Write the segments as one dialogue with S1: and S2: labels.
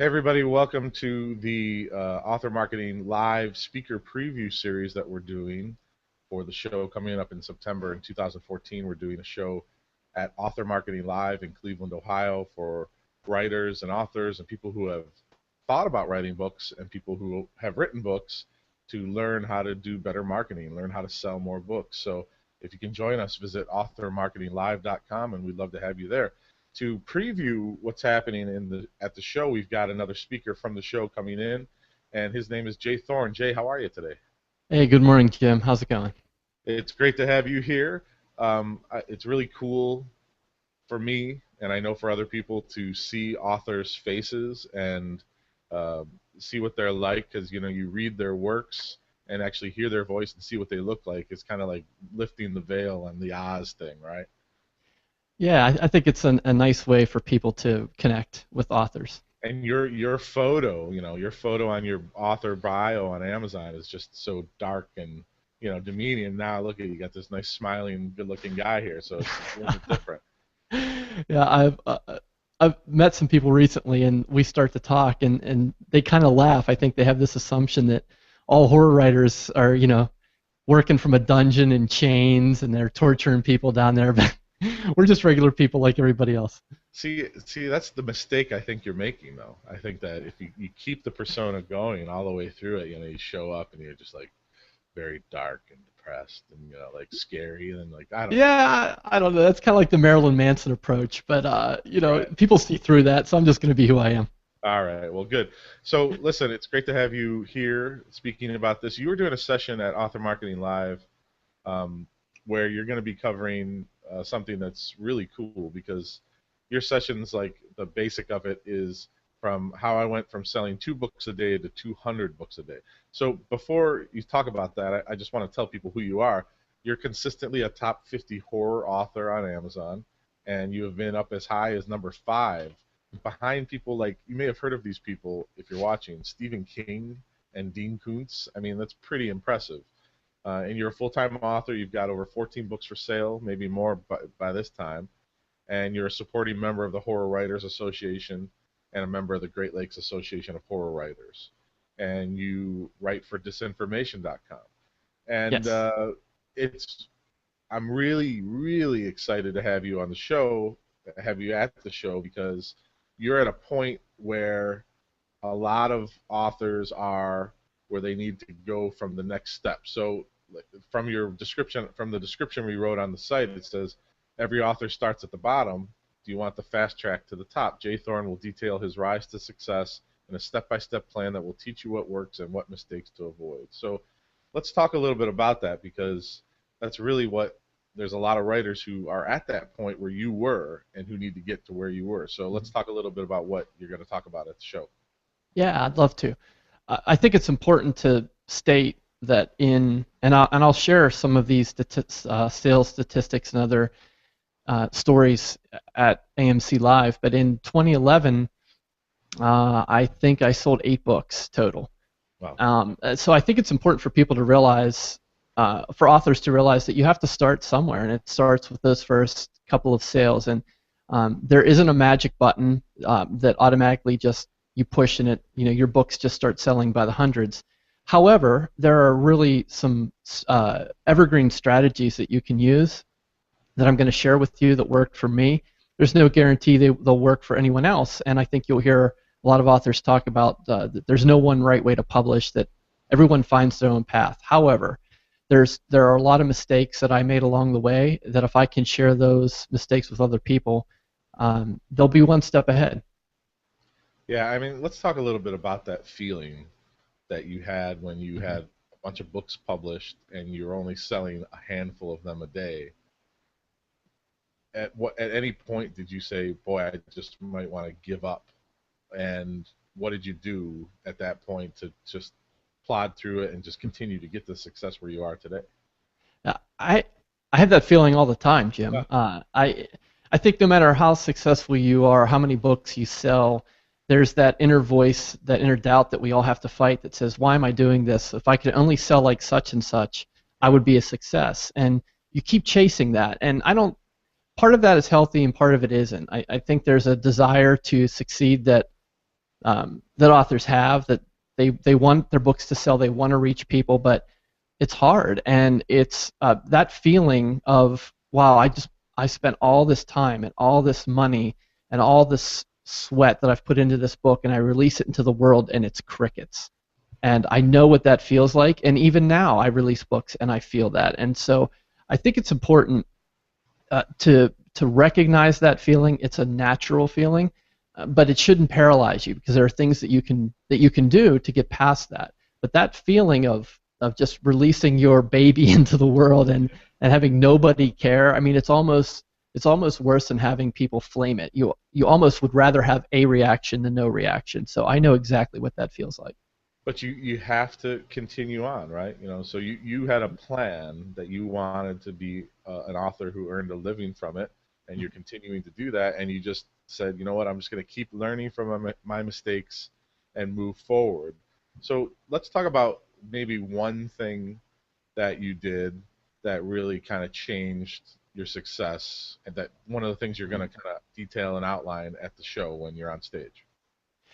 S1: Hey everybody, welcome to the Author Marketing Live Speaker Preview Series that we're doing for the show coming up in September in 2014. We're doing a show at Author Marketing Live in Cleveland, Ohio for writers and authors and people who have thought about writing books and people who have written books to learn how to do better marketing, learn how to sell more books. So if you can join us, visit authormarketinglive.com and we'd love to have you there. To preview what's happening at the show, we've got another speaker from the show coming in, and his name is Jay Thorn. Jay, how are you today?
S2: Hey, good morning, Jim. How's it going?
S1: It's great to have you here. It's really cool for me, and I know for other people, to see authors' faces and uh, see what they're like, because you read their works and actually hear their voice and see what they look like. It's kind of like lifting the veil on the Oz thing, right?
S2: Yeah, I think it's a nice way for people to connect with authors.
S1: And your photo, your photo on your author bio on Amazon is just so dark and demeaning. Now look at you, got this nice smiling, good-looking guy here, so it's a little bit different.
S2: Yeah, I've met some people recently, and we start to talk, and they kind of laugh. I think they have this assumption that all horror writers are, working from a dungeon in chains, and they're torturing people down there, but we're just regular people like everybody else.
S1: See, that's the mistake I think you're making, though. I think that if you keep the persona going all the way through it, you show up and you're just like very dark and depressed and like scary and like I don't know.
S2: Yeah, I don't know. That's kind of like the Marilyn Manson approach, but
S1: Right.
S2: people see through that, so I'm just going to be who I am.
S1: All right. Well, good. So, listen, it's great to have you here speaking about this. You were doing a session at Author Marketing Live where you're going to be covering something that's really cool because your sessions, like the basic of it, is from how I went from selling 2 books a day to 200 books a day. So, before you talk about that, I just want to tell people who you are. You're consistently a top 50 horror author on Amazon, and you have been up as high as number 5 behind people like, you may have heard of these people if you're watching, Stephen King and Dean Koontz. I mean, that's pretty impressive. And you're a full-time author. You've got over 14 books for sale, maybe more by this time. And you're a supporting member of the Horror Writers Association and a member of the Great Lakes Association of Horror Writers. And you write for disinformation.com. And
S2: Yes.
S1: it's I'm really, really excited to have you on the show, have you at the show, because you're at a point where a lot of authors are where they need to go from the next step. So from the description we wrote on the site, it says every author starts at the bottom. Do you want the fast track to the top? Jay Thorn will detail his rise to success in a step-by-step plan that will teach you what works and what mistakes to avoid. So let's talk a little bit about that, because that's really what there's a lot of writers who are at that point where you were and who need to get to where you were. So let's talk a little bit about what you're going to talk about at the show.
S2: Yeah, I'd love to. I think it's important to state that and I'll share some of these sales statistics and other stories at AMC Live, but in 2011, I think I sold 8 books total.
S1: Wow.
S2: So I think it's important for people to realize, for authors to realize that you have to start somewhere, and it starts with those first couple of sales. And there isn't a magic button that automatically just you push and your books just start selling by the hundreds. However, there are really some evergreen strategies that you can use that I'm going to share with you that worked for me. There's no guarantee they'll work for anyone else, and I think you'll hear a lot of authors talk about that there's no one right way to publish, that everyone finds their own path. However, there are a lot of mistakes that I made along the way that if I can share those mistakes with other people, they'll be one step ahead.
S1: Yeah, I mean, let's talk a little bit about that feeling that you had when you
S2: Mhm.
S1: had a bunch of books published and you're only selling a handful of them a day. At any point did you say, "Boy, I just might want to give up"? And what did you do at that point to just plod through it and just continue to get the success where you are today?
S2: Uh, I I have that feeling all the time,
S1: Yeah.
S2: Jim. I think no matter how successful you are, how many books you sell, there's that inner voice, that inner doubt that we all have to fight that says, "Why am I doing this? If I could only sell like such and such, I would be a success." And you keep chasing that. And I don't. Part of that is healthy, and part of it isn't. I think there's a desire to succeed that that authors have, that they want their books to sell, they want to reach people, but it's hard, and it's that feeling of, wow, I spent all this time and all this money and all this sweat that I've put into this book, and I release it into the world, and it's crickets. And I know what that feels like, and even now I release books and I feel that. And so I think it's important to recognize that feeling. It's a natural feeling, but it shouldn't paralyze you, because there are things that you can do to get past that. But that feeling of just releasing your baby into the world and having nobody care, I mean, it's almost worse than having people flame it. You almost would rather have a reaction than no reaction. So I know exactly what that feels like.
S1: But you have to continue on, right? So you had a plan that you wanted to be an author who earned a living from it, and you're continuing to do that, and you just said, you know what, I'm just going to keep learning from my mistakes and move forward. So let's talk about maybe one thing that you did that really kind of changed your success, and that one of the things you're going to kind of detail and outline at the show when you're on stage.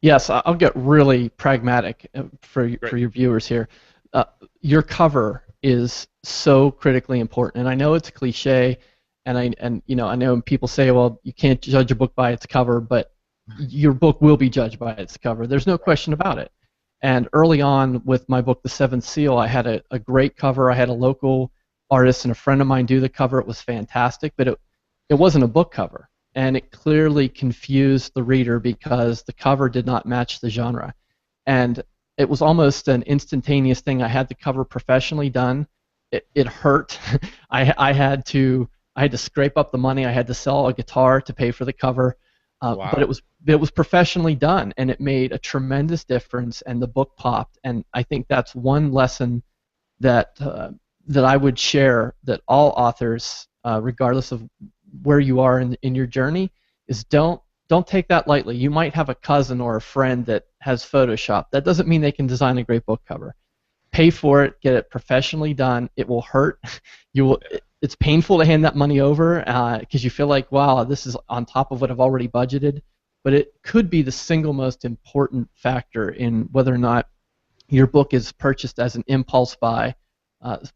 S2: Yes, I'll get really pragmatic for
S1: Great.
S2: your viewers here. Uh, your cover is so critically important, and I know it's a cliche, and I know people say, well, you can't judge a book by its cover, but your book will be judged by its cover. There's no question about it. And early on with my book, The Seventh Seal, I had a great cover. I had a local artist and a friend of mine do the cover. It was fantastic, but it wasn't a book cover, and it clearly confused the reader because the cover did not match the genre. And it was almost an instantaneous thing. I had the cover professionally done. It hurt. I had to scrape up the money. I had to sell a guitar to pay for the cover.
S1: Wow.
S2: But it was professionally done, and it made a tremendous difference, and the book popped. And I think that's one lesson that that I would share, that all authors, regardless of where you are in your journey, is don't take that lightly. You might have a cousin or a friend that has Photoshop. That doesn't mean they can design a great book cover. Pay for it, get it professionally done. It will hurt. It's painful to hand that money over because you feel like, wow, this is on top of what I've already budgeted. But it could be the single most important factor in whether or not your book is purchased as an impulse buy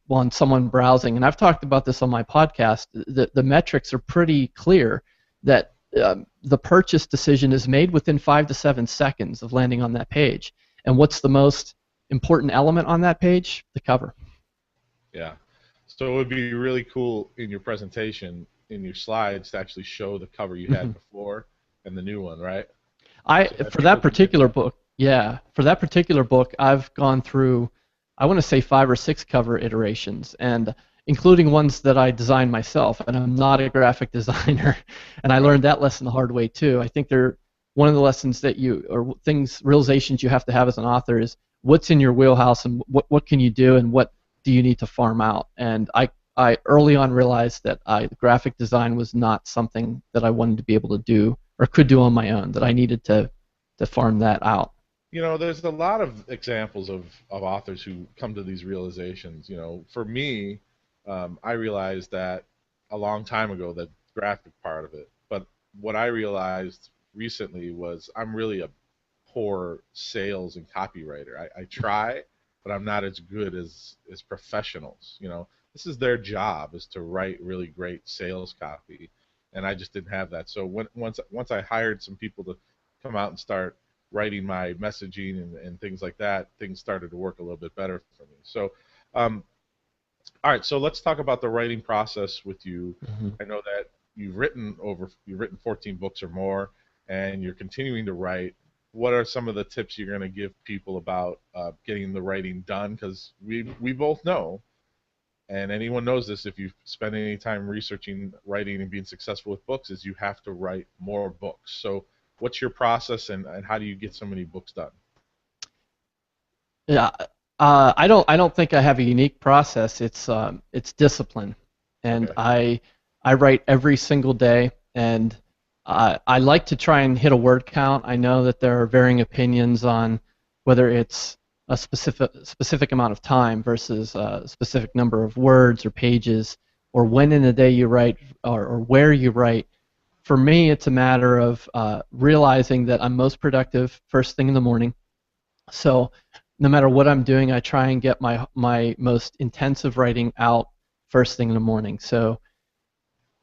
S2: on someone browsing. And I've talked about this on my podcast. The metrics are pretty clear that the purchase decision is made within 5 to 7 seconds of landing on that page. And what's the most important element on that page? The cover.
S1: Yeah. So it would be really cool in your presentation, in your slides, to actually show the cover you had before and the new one, right?
S2: For that particular book, yeah, for that particular book, I've gone through, I want to say 5 or 6 cover iterations, and including ones that I designed myself. And I'm not a graphic designer, and I learned that lesson the hard way too. I think one of the lessons that realizations you have to have as an author is what's in your wheelhouse, and what can you do, and what do you need to farm out. And I early on realized that graphic design was not something that I wanted to be able to do or could do on my own, that I needed to farm that out.
S1: There's a lot of examples of authors who come to these realizations. For me, I realized that a long time ago, the graphic part of it. But what I realized recently was I'm really a poor sales and copywriter. I try, but I'm not as good as professionals. This is their job, is to write really great sales copy, and I just didn't have that. So once I hired some people to come out and start writing my messaging and things like that, things started to work a little bit better for me. So, all right, so let's talk about the writing process with you.
S2: Mm-hmm.
S1: I know that you've written 14 books or more, and you're continuing to write. What are some of the tips you're going to give people about getting the writing done? Because we both know, and anyone knows this, if you spend any time researching writing and being successful with books, is you have to write more books. So what's your process, and how do you get so many books done?
S2: Yeah, I don't think I have a unique process. It's discipline, and
S1: Okay.
S2: I write every single day, and I like to try and hit a word count. I know that there are varying opinions on whether it's a specific amount of time versus a specific number of words or pages, or when in the day you write, or where you write. for me, it's a matter of realizing that I'm most productive first thing in the morning. So no matter what I'm doing, I try and get my most intensive writing out first thing in the morning. So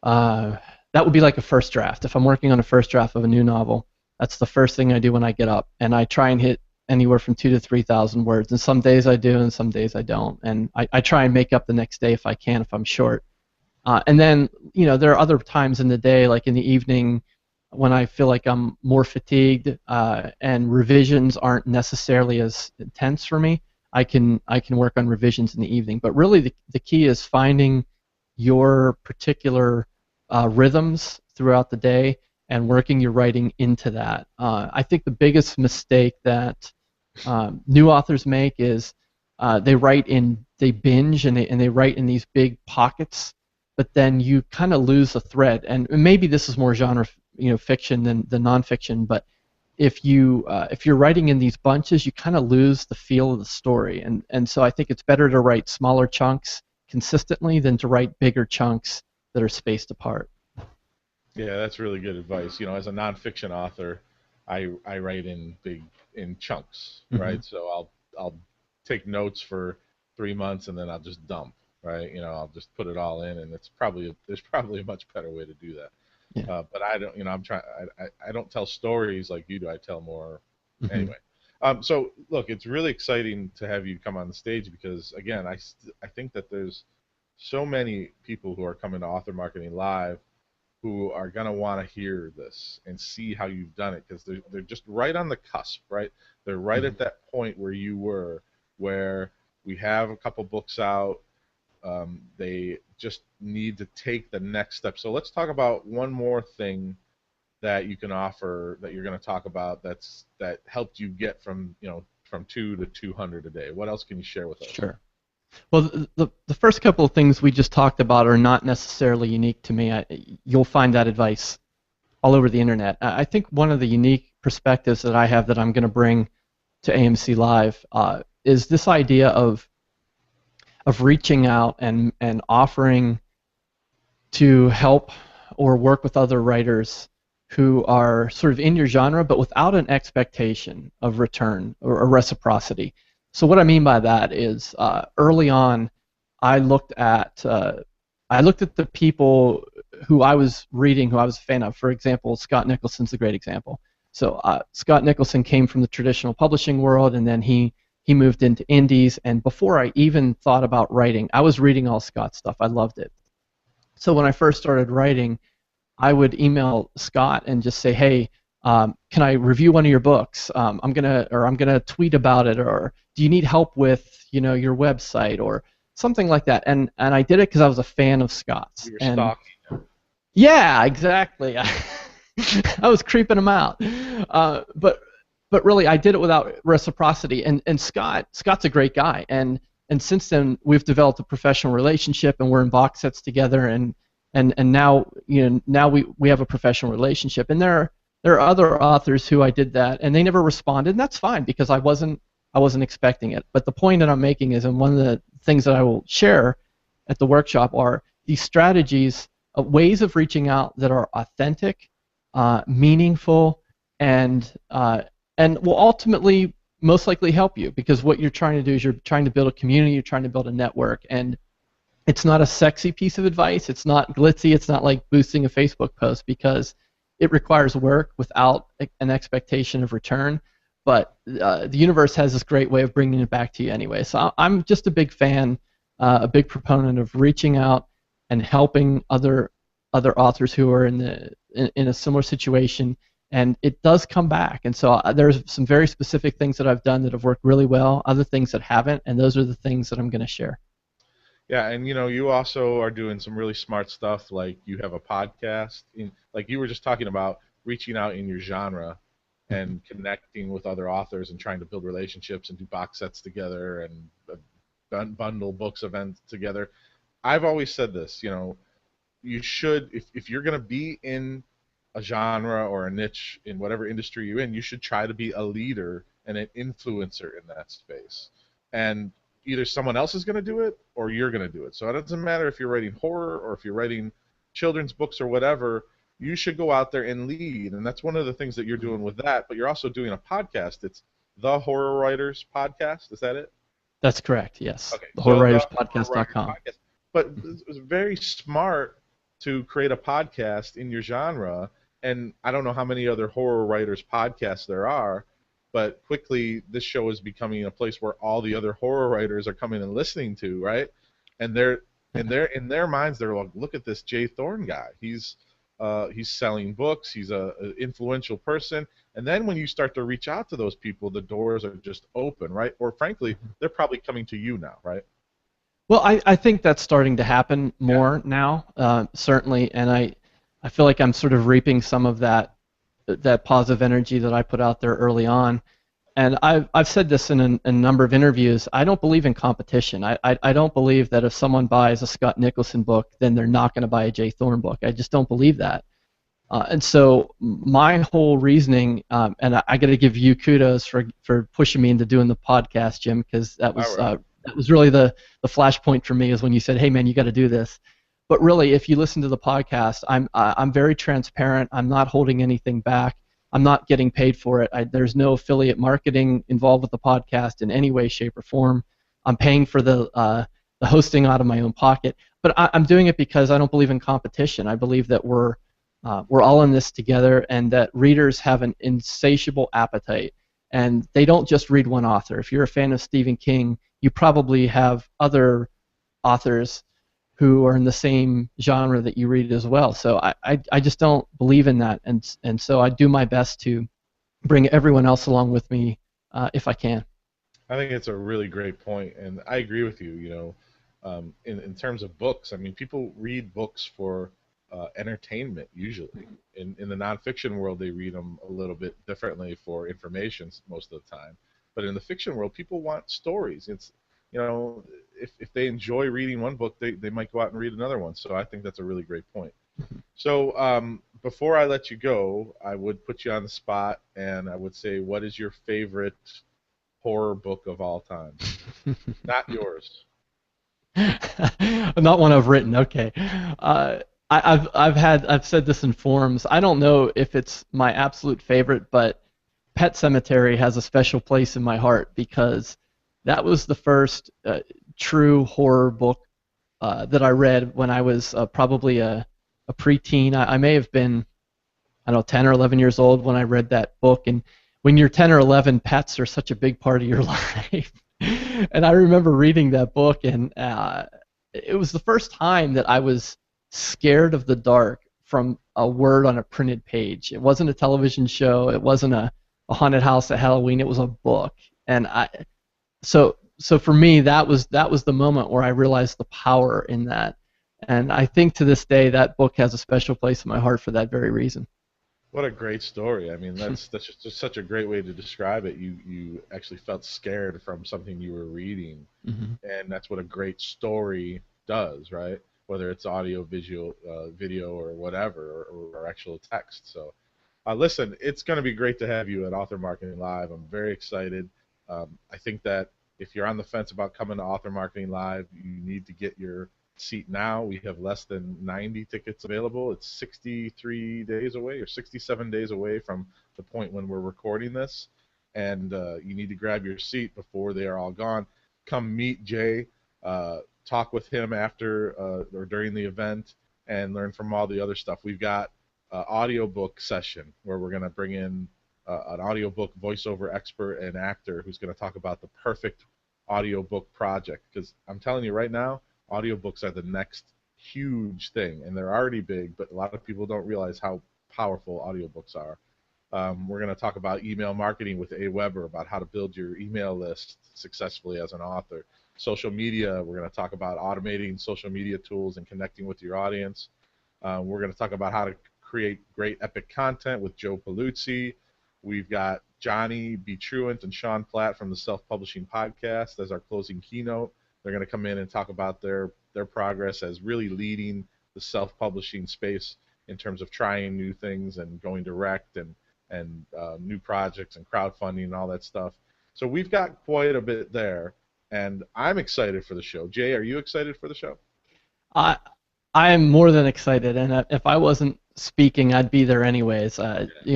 S2: uh, that would be like a first draft. If I'm working on a first draft of a new novel, that's the first thing I do when I get up, and I try and hit anywhere from 2 to 3,000 words. And some days I do, and some days I don't. And I try and make up the next day if I can, if I'm short. And then, there are other times in the day, like in the evening, when I feel like I'm more fatigued and revisions aren't necessarily as intense for me. I can work on revisions in the evening. But really, the key is finding your particular rhythms throughout the day and working your writing into that. I think the biggest mistake that new authors make is they binge and they write in these big pockets, but then you kind of lose a thread. And maybe this is more genre, fiction than nonfiction. But if you're writing in these bunches, you kind of lose the feel of the story. And so I think it's better to write smaller chunks consistently than to write bigger chunks that are spaced apart.
S1: Yeah, that's really good advice. As a nonfiction author, I write in chunks,
S2: Mm-hmm.
S1: right? So I'll take notes for 3 months and then I'll just dump, right? I'll just put it all in, and there's probably a much better way to do that.
S2: Yeah.
S1: But I don't, I'm trying. I don't tell stories like you do. I tell more
S2: Mm-hmm.
S1: anyway. So look, it's really exciting to have you come on the stage because again, I think that there's so many people who are coming to Author Marketing Live who are going to want to hear this and see how you've done it because they're just right on the cusp, right? They're right
S2: Mm-hmm.
S1: at that point where you were, where we have a couple books out. They just need to take the next step. So let's talk about one more thing that you can offer that you're going to talk about that helped you get from 2 to 200 a day. What else can you share with us?
S2: Sure. Well, the first couple of things we just talked about are not necessarily unique to me. You'll find that advice all over the internet. I think one of the unique perspectives that I have that I'm going to bring to AMC Live is this idea of reaching out and offering to help or work with other writers who are sort of in your genre, but without an expectation of return or reciprocity. So what I mean by that is early on, I looked at the people who I was reading, who I was a fan of. For example, Scott Nicholson's a great example. So Scott Nicholson came from the traditional publishing world, and then he moved into indies. And before I even thought about writing, I was reading all Scott's stuff. I loved it. So when I first started writing, I would email Scott and just say, "Hey, can I review one of your books? I'm gonna tweet about it, or do you need help with your website or something like that?" And I did it because I was a fan of Scott's.
S1: You were
S2: And
S1: stalking him.
S2: yeah, exactly. I was creeping him out, but really, I did it without reciprocity. And Scott's a great guy, and since then we've developed a professional relationship, and we're in box sets together, and now now we have a professional relationship. And there are other authors who I did that, and they never responded, and that's fine because I wasn't expecting it. But the point that I'm making is, and one of the things that I will share at the workshop are these strategies, ways of reaching out that are authentic, meaningful, and will ultimately most likely help you, because what you're trying to do is you're trying to build a community, you're trying to build a network. And it's not a sexy piece of advice, it's not glitzy, it's not like boosting a Facebook post, because it requires work without an expectation of return. But the universe has this great way of bringing it back to you anyway. So I'm just a big fan, a big proponent of reaching out and helping other authors who are in a similar situation, and it does come back. And so there's some very specific things that I've done that have worked really well, other things that haven't, and those are the things that I'm going to share.
S1: Yeah, and you also are doing some really smart stuff. Like you have a podcast, like you were just talking about reaching out in your genre
S2: Mhm.
S1: and connecting with other authors and trying to build relationships and do box sets together and bundle books events together. I've always said this, you should, if you're going to be in a genre or a niche in whatever industry you're in, you should try to be a leader and an influencer in that space. And either someone else is going to do it or you're going to do it. So it doesn't matter if you're writing horror or if you're writing children's books or whatever. you should go out there and lead. And that's one of the things that you're doing with that. But you're also doing a podcast. It's the Horror Writers Podcast. Is that it?
S2: That's correct. Yes,
S1: Okay,
S2: the
S1: so the Horror Writers
S2: horrorwriterspodcast.com.
S1: Podcast. But it was very smart to create a podcast in your genre. And I don't know how many other horror writers podcasts there are, but quickly this show is becoming a place where all the other horror writers are coming and listening to, right? And they're in their minds they're like, look at this Jay Thorn guy. He's selling books. He's a influential person. And then when you start to reach out to those people, the doors are just open, right? Or frankly, they're probably coming to you now, right?
S2: Well, I think that's starting to happen more now, certainly, and I feel like I'm sort of reaping some of that positive energy that I put out there early on. And I've said this in a number of interviews. I don't believe in competition. I don't believe that if someone buys a Scott Nicholson book, then they're not going to buy a Jay Thorn book. I just don't believe that. And so my whole reasoning, and I got to give you kudos for pushing me into doing the podcast, Jim, because that was really the flashpoint for me is when you said, "Hey, man, you got to do this." But really, if you listen to the podcast, I'm very transparent. I'm not holding anything back. I'm not getting paid for it. There's no affiliate marketing involved with the podcast in any way, shape, or form. I'm paying for the hosting out of my own pocket. But I'm doing it because I don't believe in competition. I believe that we're all in this together, and that readers have an insatiable appetite, and they don't just read one author. If you're a fan of Stephen King, you probably have other authors who are in the same genre that you read as well. So I just don't believe in that, and so I do my best to bring everyone else along with me if I can.
S1: I think it's a really great point, and I agree with you. You know, in terms of books, I mean, people read books for entertainment usually. In the nonfiction world, they read them a little bit differently for information most of the time. But in the fiction world, people want stories. It's, you know, if they enjoy reading one book, they might go out and read another one. So I think that's a really great point. So before I let you go, I would put you on the spot, and I would say, what is your favorite horror book of all time? Not yours.
S2: Not one I've written. Okay. I've said this in forums. I don't know if it's my absolute favorite, but Pet Sematary has a special place in my heart because that was the first true horror book that I read when I was probably a preteen. I may have been, I don't know, 10 or 11 years old when I read that book. And when you're 10 or 11, pets are such a big part of your life. And I remember reading that book, and it was the first time that I was scared of the dark from a word on a printed page. It wasn't a television show. It wasn't a haunted house at Halloween. It was a book. And so for me, that was the moment where I realized the power in that. And I think to this day that book has a special place in my heart for that very reason.
S1: What a great story. I mean, that's just such a great way to describe it. You actually felt scared from something you were reading, and that's what a great story does, right? Whether it's audio, visual, video, or whatever, or actual text. So, listen, it's going to be great to have you at Author Marketing Live. I'm very excited. I think that if you're on the fence about coming to Author Marketing Live, you need to get your seat now. We have less than 90 tickets available. It's 63 days away or 67 days away from the point when we're recording this, and you need to grab your seat before they are all gone. Come meet Jay, talk with him after or during the event, and learn from all the other stuff. We've got an audiobook session where we're going to bring in an audiobook voiceover expert and actor who's going to talk about the perfect audiobook project, because I'm telling you right now, audiobooks are the next huge thing, and they're already big, but a lot of people don't realize how powerful audiobooks are. We're going to talk about email marketing with A. Weber, about how to build your email list successfully as an author. Social media, we're going to talk about automating social media tools and connecting with your audience. We're going to talk about how to create great epic content with Joe Paluzzi. We've got Johnny B. Truant and Sean Platt from the Self-Publishing Podcast as our closing keynote. They're going to come in and talk about their progress as really leading the self-publishing space in terms of trying new things and going direct and new projects and crowdfunding and all that stuff. So we've got quite a bit there, and I'm excited for the show. Jay, are you excited for the show?
S2: I am more than excited, and if I wasn't speaking, I'd be there anyways.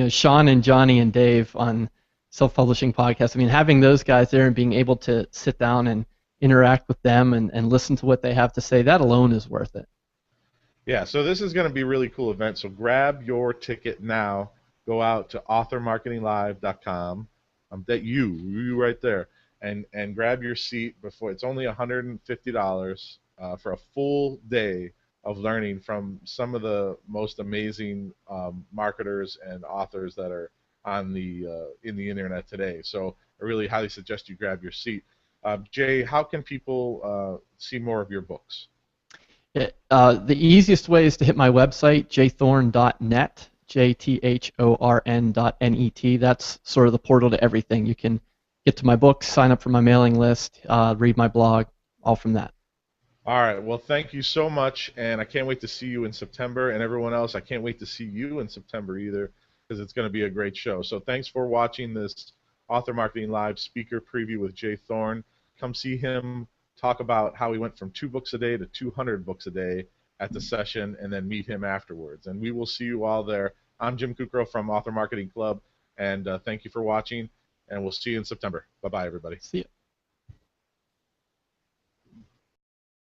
S2: Sean and Johnny and Dave on self-publishing podcasts. I mean, having those guys there and being able to sit down and interact with them and listen to what they have to say, that alone is worth it.
S1: Yeah, so this is going to be a really cool event. So grab your ticket now. Go out to authormarketinglive.com. That you right there, and grab your seat before it's only $150 for a full day of learning from some of the most amazing marketers and authors that are on the in the internet today. So I really highly suggest you grab your seat. Jay, how can people see more of your books?
S2: The easiest way is to hit my website, jthorn.net, jthorn.net. That's sort of the portal to everything. You can get to my books, sign up for my mailing list, read my blog, all from that.
S1: All right. Well, thank you so much, and I can't wait to see you in September. And everyone else, I can't wait to see you in September either, because it's going to be a great show. So thanks for watching this Author Marketing Live speaker preview with Jay Thorn. Come see him talk about how he went from 2 books a day to 200 books a day at the session, and then meet him afterwards. And we will see you all there. I'm Jim Kukro from Author Marketing Club, and thank you for watching, and we'll see you in September. Bye-bye, everybody.
S2: See you.